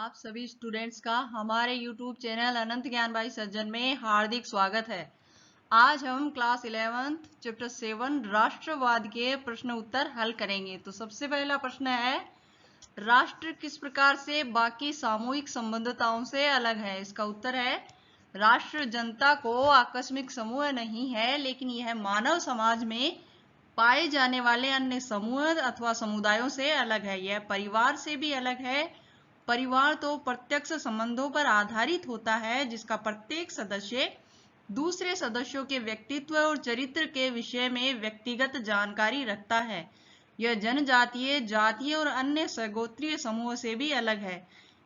आप सभी स्टूडेंट्स का हमारे YouTube चैनल अनंत ज्ञान भाई सज्जन में हार्दिक स्वागत है। आज हम क्लास 11th चैप्टर 7 राष्ट्रवाद के प्रश्न उत्तर हल करेंगे। तो सबसे पहला प्रश्न है, राष्ट्र किस प्रकार से बाकी सामूहिक संबंधताओं से अलग है? इसका उत्तर है, राष्ट्र जनता को आकस्मिक समूह नहीं है, लेकिन यह मानव समाज में पाए जाने वाले अन्य समूह अथवा समुदायों से अलग है। यह परिवार से भी अलग है। परिवार तो प्रत्यक्ष संबंधों पर आधारित होता है, जिसका प्रत्येक सदस्य दूसरे सदस्यों के व्यक्तित्व और चरित्र के विषय में व्यक्तिगत जानकारी रखता है। यह जनजातीय, जातीय और अन्य सगोत्रीय समूह से भी अलग है।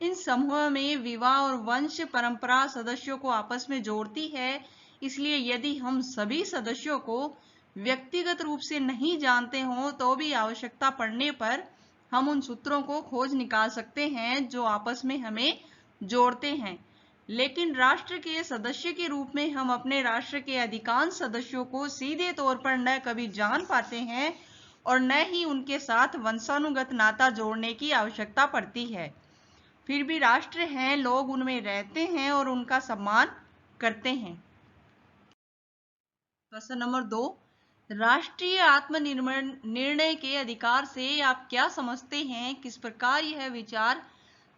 इन समूह में विवाह और वंश परंपरा सदस्यों को आपस में जोड़ती है। इसलिए यदि हम सभी सदस्यों को व्यक्तिगत रूप से नहीं जानते हों तो भी आवश्यकता पड़ने पर हम उन सूत्रों को खोज निकाल सकते हैं जो आपस में हमें जोड़ते हैं। लेकिन राष्ट्र के सदस्य के रूप में हम अपने राष्ट्र के अधिकांश सदस्यों को सीधे तौर पर न कभी जान पाते हैं और न ही उनके साथ वंशानुगत नाता जोड़ने की आवश्यकता पड़ती है। फिर भी राष्ट्र हैं, लोग उनमें रहते हैं और उनका सम्मान करते हैं। प्रश्न नंबर 2, राष्ट्रीय आत्मनिर्णय के अधिकार से आप क्या समझते हैं? किस प्रकार यह विचार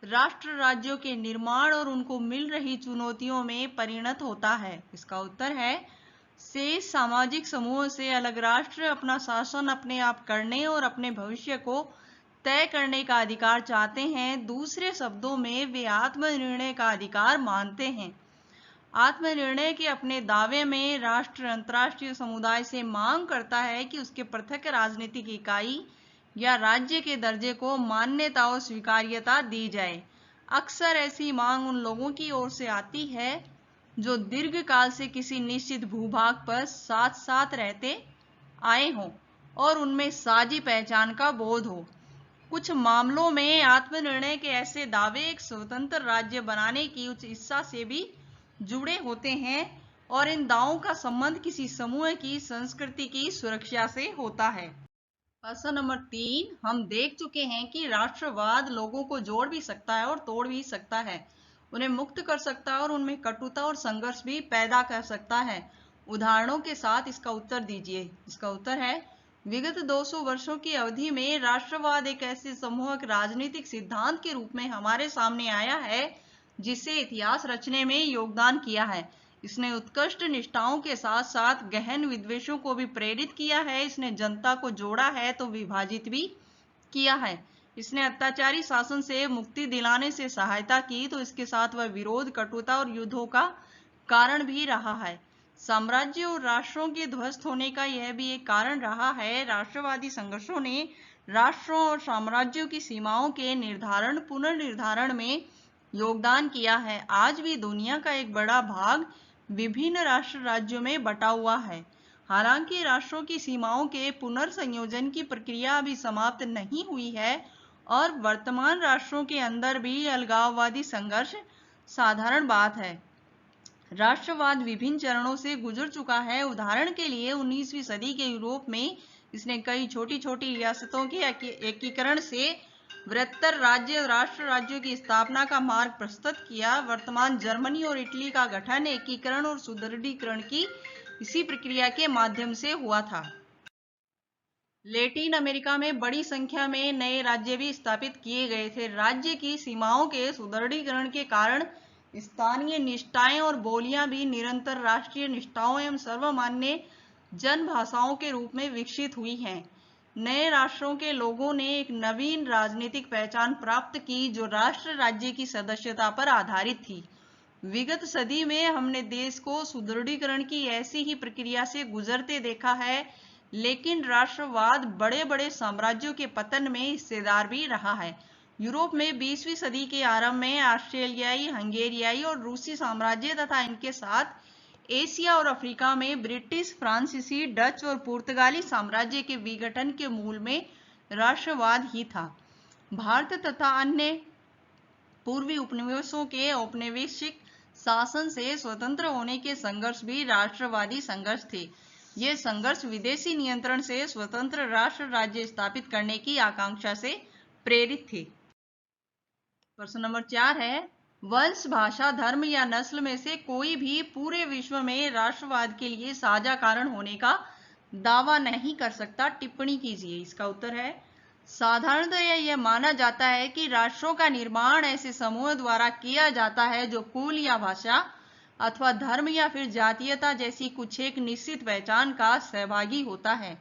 राष्ट्र राज्यों के निर्माण और उनको मिल रही चुनौतियों में परिणत होता है? इसका उत्तर है, शेष सामाजिक समूह से अलग राष्ट्र अपना शासन अपने आप करने और अपने भविष्य को तय करने का अधिकार चाहते हैं। दूसरे शब्दों में वे आत्मनिर्णय का अधिकार मानते हैं। आत्मनिर्णय के अपने दावे में राष्ट्र अंतर्राष्ट्रीय समुदाय से मांग करता है कि उसके पृथक राजनीतिक इकाई या राज्य के दर्जे को मान्यता और स्वीकार्यता दी जाए। अक्सर ऐसी मांग उन लोगों की ओर से आती है जो दीर्घ काल से किसी निश्चित भूभाग पर साथ साथ रहते आए हों और उनमें साझी पहचान का बोध हो। कुछ मामलों में आत्मनिर्णय के ऐसे दावे एक स्वतंत्र राज्य बनाने की उच्च इच्छा से भी जुड़े होते हैं और इन दावों का संबंध किसी समूह की संस्कृति की सुरक्षा से होता है। प्रश्न नंबर 3, हम देख चुके हैं कि राष्ट्रवाद लोगों को जोड़ भी सकता है और तोड़ भी सकता है, उन्हें मुक्त कर सकता है और उनमें कटुता और संघर्ष भी पैदा कर सकता है। उदाहरणों के साथ इसका उत्तर दीजिए। इसका उत्तर है, विगत 200 वर्षों की अवधि में राष्ट्रवाद एक ऐसे समूहक राजनीतिक सिद्धांत के रूप में हमारे सामने आया है जिसे इतिहास रचने में योगदान किया है। इसने उत्कृष्ट निष्ठाओं के साथ साथ गहन विद्वेषों को भी प्रेरित किया है। इसने जनता को जोड़ा है तो विभाजित भी किया है। इसने अत्याचारी शासन से मुक्ति दिलाने से सहायता की तो इसके साथ वह विरोध, कटुता और युद्धों का कारण भी रहा है। साम्राज्य और राष्ट्रों के ध्वस्त होने का यह भी एक कारण रहा है। राष्ट्रवादी संघर्षों ने राष्ट्रों और साम्राज्यों की सीमाओं के निर्धारण, पुनर्निर्धारण में योगदान किया है। आज भी दुनिया का एक बड़ा भाग विभिन्न राष्ट्र राज्यों में बटा हुआ है। हालांकि राष्ट्रों की सीमाओं के पुनर्संयोजन की प्रक्रिया अभी समाप्त नहीं हुई है और वर्तमान राष्ट्रों के अंदर भी अलगाववादी संघर्ष साधारण बात है। राष्ट्रवाद विभिन्न चरणों से गुजर चुका है। उदाहरण के लिए 19वीं सदी के यूरोप में इसने कई छोटी छोटी रियासतों के एकीकरण से बृहत्तर राज्य राष्ट्र राज्यों की स्थापना का मार्ग प्रशस्त किया। वर्तमान जर्मनी और इटली का गठन एकीकरण और सुदृढ़ीकरण की इसी प्रक्रिया के माध्यम से हुआ था। लैटिन अमेरिका में बड़ी संख्या में नए राज्य भी स्थापित किए गए थे। राज्य की सीमाओं के सुदृढ़ीकरण के कारण स्थानीय निष्ठाएं और बोलियां भी निरंतर राष्ट्रीय निष्ठाओं एवं सर्वमान्य जन भाषाओं के रूप में विकसित हुई हैं। नए राष्ट्रों के लोगों ने एक नवीन राजनीतिक पहचान प्राप्त की जो राष्ट्र राज्य की सदस्यता पर आधारित थी। विगत सदी में हमने देश को सुदृढ़ीकरण की ऐसी ही प्रक्रिया से गुजरते देखा है, लेकिन राष्ट्रवाद बड़े बड़े साम्राज्यों के पतन में हिस्सेदार भी रहा है। यूरोप में 20वीं सदी के आरंभ में ऑस्ट्रेलियाई, हंगेरियाई और रूसी साम्राज्य तथा इनके साथ एशिया और अफ्रीका में ब्रिटिश, फ्रांसीसी, डच और पुर्तगाली साम्राज्य के विघटन के मूल में राष्ट्रवाद ही था। भारत तथा अन्य पूर्वी उपनिवेशों के औपनिवेशिक शासन से स्वतंत्र होने के संघर्ष भी राष्ट्रवादी संघर्ष थे। ये संघर्ष विदेशी नियंत्रण से स्वतंत्र राष्ट्र राज्य स्थापित करने की आकांक्षा से प्रेरित थे। प्रश्न नंबर 4 है, वंश, भाषा, धर्म या नस्ल में से कोई भी पूरे विश्व में राष्ट्रवाद के लिए साझा कारण होने का दावा नहीं कर सकता, टिप्पणी कीजिए। इसका उत्तर है, साधारणतः यह माना जाता है कि राष्ट्रों का निर्माण ऐसे समूह द्वारा किया जाता है जो कुल या भाषा अथवा धर्म या फिर जातीयता जैसी कुछ एक निश्चित पहचान का सहभागी होता है,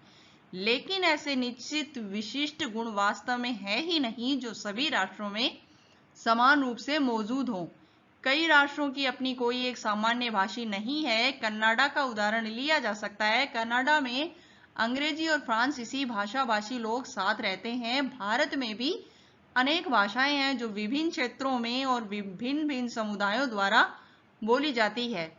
लेकिन ऐसे निश्चित विशिष्ट गुण वास्तव में है ही नहीं जो सभी राष्ट्रों में समान रूप से मौजूद हो। कई राष्ट्रों की अपनी कोई एक सामान्य भाषा नहीं है। कनाडा का उदाहरण लिया जा सकता है। कनाडा में अंग्रेजी और फ्रांसीसी भाषी लोग साथ रहते हैं। भारत में भी अनेक भाषाएं हैं जो विभिन्न क्षेत्रों में और विभिन्न भिन्न समुदायों द्वारा बोली जाती है।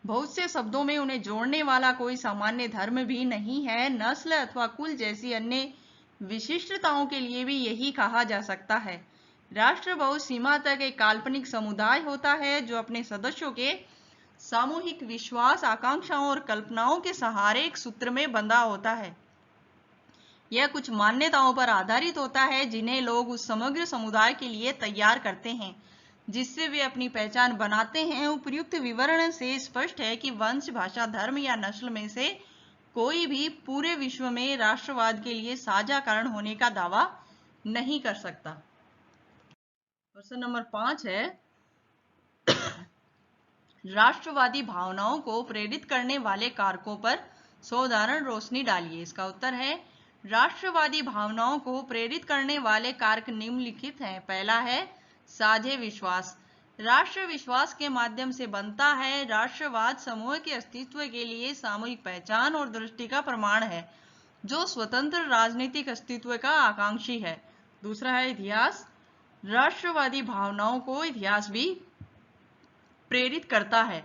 बहुत से शब्दों में उन्हें जोड़ने वाला कोई सामान्य धर्म भी नहीं है। नस्ल अथवा कुल जैसी अन्य विशिष्टताओं के लिए भी यही कहा जा सकता है। राष्ट्र बहुत सीमा तक एक काल्पनिक समुदाय होता है जो अपने सदस्यों के सामूहिक विश्वास, आकांक्षाओं और कल्पनाओं के सहारे एक सूत्र में बंधा होता है। यह कुछ मान्यताओं पर आधारित होता है जिन्हें लोग उस समग्र समुदाय के लिए तैयार करते हैं जिससे वे अपनी पहचान बनाते हैं। उपयुक्त विवरण से स्पष्ट है कि वंश, भाषा, धर्म या नस्ल में से कोई भी पूरे विश्व में राष्ट्रवाद के लिए साझा कारण होने का दावा नहीं कर सकता। प्रश्न नंबर 5 है, राष्ट्रवादी भावनाओं को प्रेरित करने वाले कारकों पर साधारण रोशनी डालिए। इसका उत्तर है, राष्ट्रवादी भावनाओं को प्रेरित करने वाले कारक निम्नलिखित हैं। पहला है साझे विश्वास। राष्ट्र विश्वास के माध्यम से बनता है। राष्ट्रवाद समूह के अस्तित्व के लिए सामूहिक पहचान और दृष्टि का प्रमाण है जो स्वतंत्र राजनीतिक अस्तित्व का आकांक्षी है। दूसरा है इतिहास। राष्ट्रवादी भावनाओं को इतिहास भी प्रेरित करता है।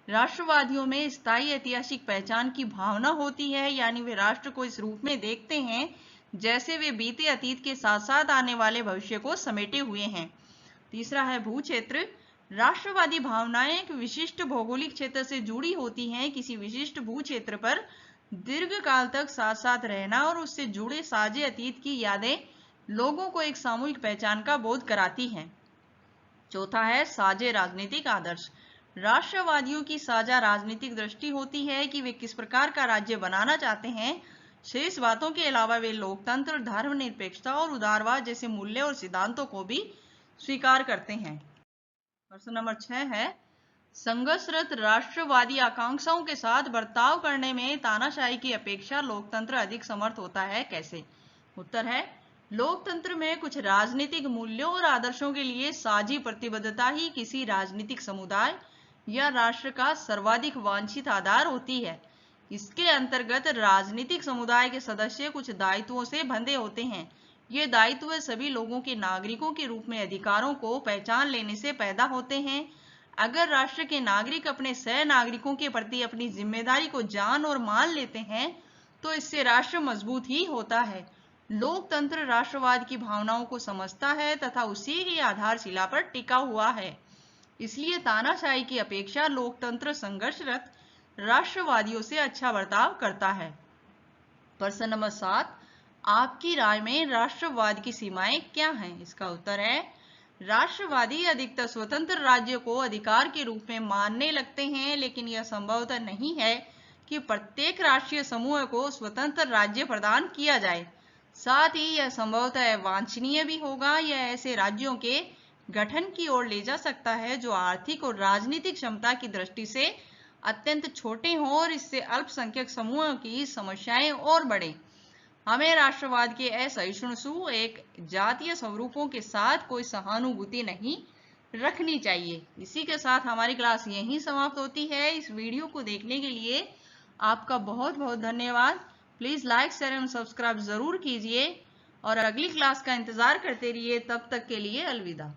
राष्ट्रवादियों में स्थायी ऐतिहासिक पहचान की भावना होती है, यानी वे राष्ट्र को इस रूप में देखते हैं जैसे वे बीते अतीत के साथ साथ आने वाले भविष्य को समेटे हुए हैं। तीसरा है भू क्षेत्र। राष्ट्रवादी भावनाएं एक विशिष्ट भौगोलिक क्षेत्र से जुड़ी होती हैं। किसी विशिष्ट भू क्षेत्र पर दीर्घ काल तक साथ साथ रहना और उससे जुड़े साझे अतीत की यादें लोगों को एक सामूहिक पहचान का बोध कराती हैं। चौथा है साझे राजनीतिक आदर्श। राष्ट्रवादियों की साझा राजनीतिक दृष्टि होती है कि वे किस प्रकार का राज्य बनाना चाहते हैं। शेष बातों के अलावा वे लोकतंत्र, धर्मनिरपेक्षता और उदारवाद जैसे मूल्य और सिद्धांतों को भी स्वीकार करते हैं। प्रश्न नंबर 6 है, संघर्षरत राष्ट्रवादी आकांक्षाओं के साथ बर्ताव करने में तानाशाही की अपेक्षा लोकतंत्र अधिक समर्थ होता है, कैसे? उत्तर है, लोकतंत्र में कुछ राजनीतिक मूल्यों और आदर्शों के लिए साझी प्रतिबद्धता ही किसी राजनीतिक समुदाय या राष्ट्र का सर्वाधिक वांछित आधार होती है। इसके अंतर्गत राजनीतिक समुदाय के सदस्य कुछ दायित्वों से बंधे होते हैं। ये दायित्व सभी लोगों के नागरिकों के रूप में अधिकारों को पहचान लेने से पैदा होते हैं। अगर राष्ट्र के नागरिक अपने सह नागरिकों के प्रति अपनी जिम्मेदारी को जान और मान लेते हैं तो इससे राष्ट्र मजबूत ही होता है। लोकतंत्र राष्ट्रवाद की भावनाओं को समझता है तथा उसी की आधारशिला पर टिका हुआ है। इसलिए तानाशाही की अपेक्षा लोकतंत्र संघर्षरत राष्ट्रवादियों से अच्छा बर्ताव करता है। प्रश्न नंबर 7, आपकी राय में राष्ट्रवाद की सीमाएं क्या हैं? इसका उत्तर है, राष्ट्रवादी अधिकतर स्वतंत्र राज्य को अधिकार के रूप में मानने लगते हैं, लेकिन यह संभवतः नहीं है कि प्रत्येक राष्ट्रीय समूह को स्वतंत्र राज्य प्रदान किया जाए। साथ ही यह संभवतः वांछनीय भी होगा। यह ऐसे राज्यों के गठन की ओर ले जा सकता है जो आर्थिक और राजनीतिक क्षमता की दृष्टि से अत्यंत छोटे हों और इससे अल्पसंख्यक समूहों की समस्याएं और बढ़े। हमें राष्ट्रवाद के असहिष्णु एक जातीय स्वरूपों के साथ कोई सहानुभूति नहीं रखनी चाहिए। इसी के साथ हमारी क्लास यहीं समाप्त होती है। इस वीडियो को देखने के लिए आपका बहुत बहुत धन्यवाद। प्लीज़ लाइक, शेयर एवं सब्सक्राइब जरूर कीजिए और अगली क्लास का इंतजार करते रहिए। तब तक के लिए अलविदा।